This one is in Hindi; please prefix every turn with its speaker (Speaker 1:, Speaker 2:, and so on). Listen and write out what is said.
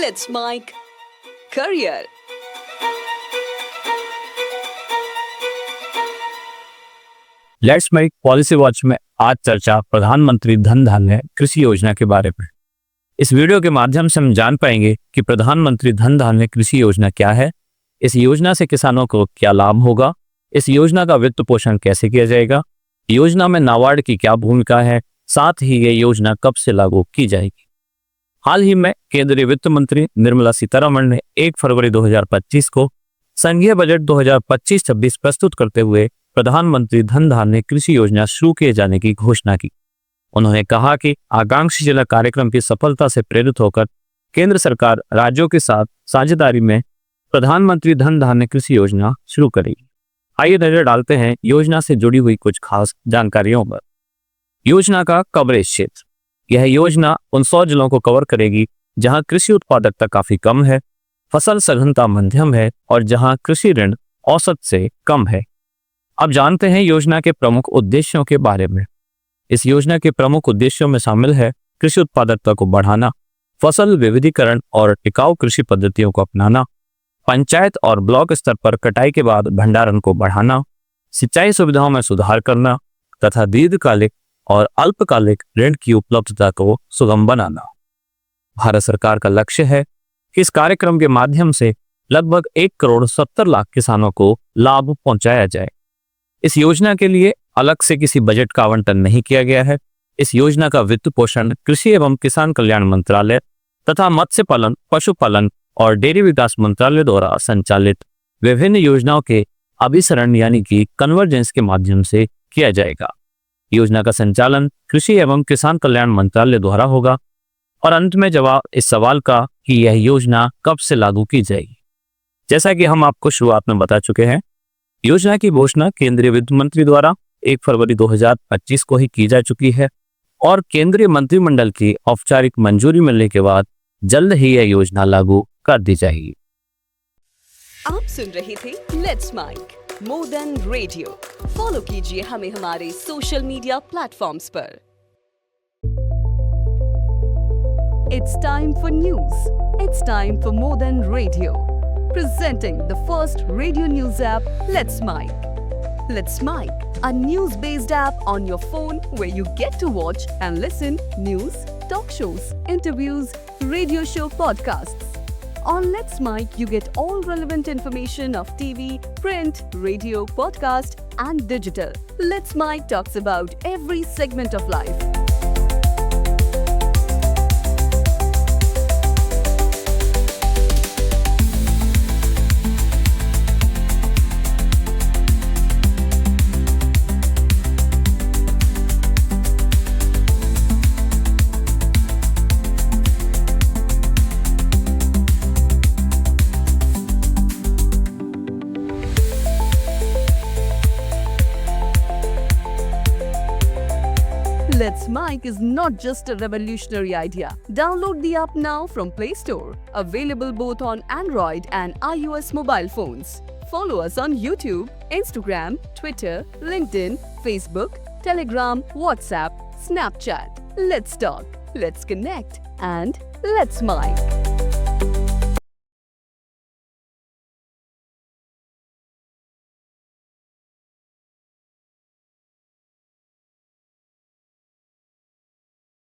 Speaker 1: Let's Mike Career.
Speaker 2: Let's make policy watch में आज चर्चा प्रधानमंत्री धन धान्य कृषि योजना के बारे में। इस वीडियो के माध्यम से हम जान पाएंगे कि प्रधानमंत्री धन धान्य कृषि योजना क्या है, इस योजना से किसानों को क्या लाभ होगा, इस योजना का वित्त पोषण कैसे किया जाएगा, योजना में नाबार्ड की क्या भूमिका है, साथ ही ये योजना कब से लागू की जाएगी। हाल ही में केंद्रीय वित्त मंत्री निर्मला सीतारमण ने 1 फरवरी 2025 को संघीय बजट 2025-26 प्रस्तुत करते हुए प्रधानमंत्री धन धान्य कृषि योजना शुरू किए जाने की घोषणा की। उन्होंने कहा कि आकांक्षी जिला कार्यक्रम की सफलता से प्रेरित होकर केंद्र सरकार राज्यों के साथ साझेदारी में प्रधानमंत्री धन धान्य कृषि योजना शुरू करेगी। आइए नजर डालते हैं योजना से जुड़ी हुई कुछ खास जानकारियों पर। योजना का कवरेज क्षेत्र, यह योजना उन 100 जिलों को कवर करेगी जहां कृषि उत्पादकता काफी कम है, फसल सघनता मध्यम है और जहां कृषि ऋण औसत से कम है। अब जानते हैं योजना के प्रमुख उद्देश्यों के बारे में। इस योजना के प्रमुख उद्देश्यों में शामिल है कृषि उत्पादकता को बढ़ाना, फसल विविधीकरण और टिकाऊ कृषि पद्धतियों को अपनाना, पंचायत और ब्लॉक स्तर पर कटाई के बाद भंडारण को बढ़ाना, सिंचाई सुविधाओं में सुधार करना तथा दीर्घकालिक और अल्पकालिक ऋण की उपलब्धता को सुगम बनाना। भारत सरकार का लक्ष्य है कि इस कार्यक्रम के माध्यम से लगभग 1,70,00,000 किसानों को लाभ पहुंचाया जाए। इस योजना के लिए अलग से किसी बजट का आवंटन नहीं किया गया है। इस योजना का वित्त पोषण कृषि एवं किसान कल्याण मंत्रालय तथा मत्स्य पालन, पशुपालन और डेयरी विकास मंत्रालय द्वारा संचालित विभिन्न योजनाओं के अभिसरण यानी कि कन्वर्जेंस के माध्यम से किया जाएगा। योजना का संचालन कृषि एवं किसान कल्याण मंत्रालय द्वारा होगा। और अंत में जवाब इस सवाल का कि यह योजना कब से लागू की जाएगी। जैसा कि हम आपको शुरुआत में बता चुके हैं, योजना की घोषणा केंद्रीय वित्त मंत्री द्वारा 1 फरवरी 2025 को ही की जा चुकी है और केंद्रीय मंत्रिमंडल की औपचारिक मंजूरी मिलने के बाद जल्द ही यह योजना लागू कर दी जाएगी।
Speaker 1: आप सुन रहे थे let's mike more than radio. Follow कीजिए हमें हमारे सोशल मीडिया प्लेटफॉर्म्स पर। It's time for news. It's time for more than radio. Presenting the first radio news app, Let's Mike. Let's Mike, a news-based app on your phone where you get to watch and listen news, talk shows, interviews, radio show podcasts. On Let's Mike, you get all relevant information of TV, print, radio, podcast, and digital. Let's Mike talks about every segment of life. Let's Mike is not just a revolutionary idea. Download the app now from Play Store. Available both on Android and iOS mobile phones. Follow us on YouTube, Instagram, Twitter, LinkedIn, Facebook, Telegram, WhatsApp, Snapchat. Let's talk, let's connect, and let's Mike.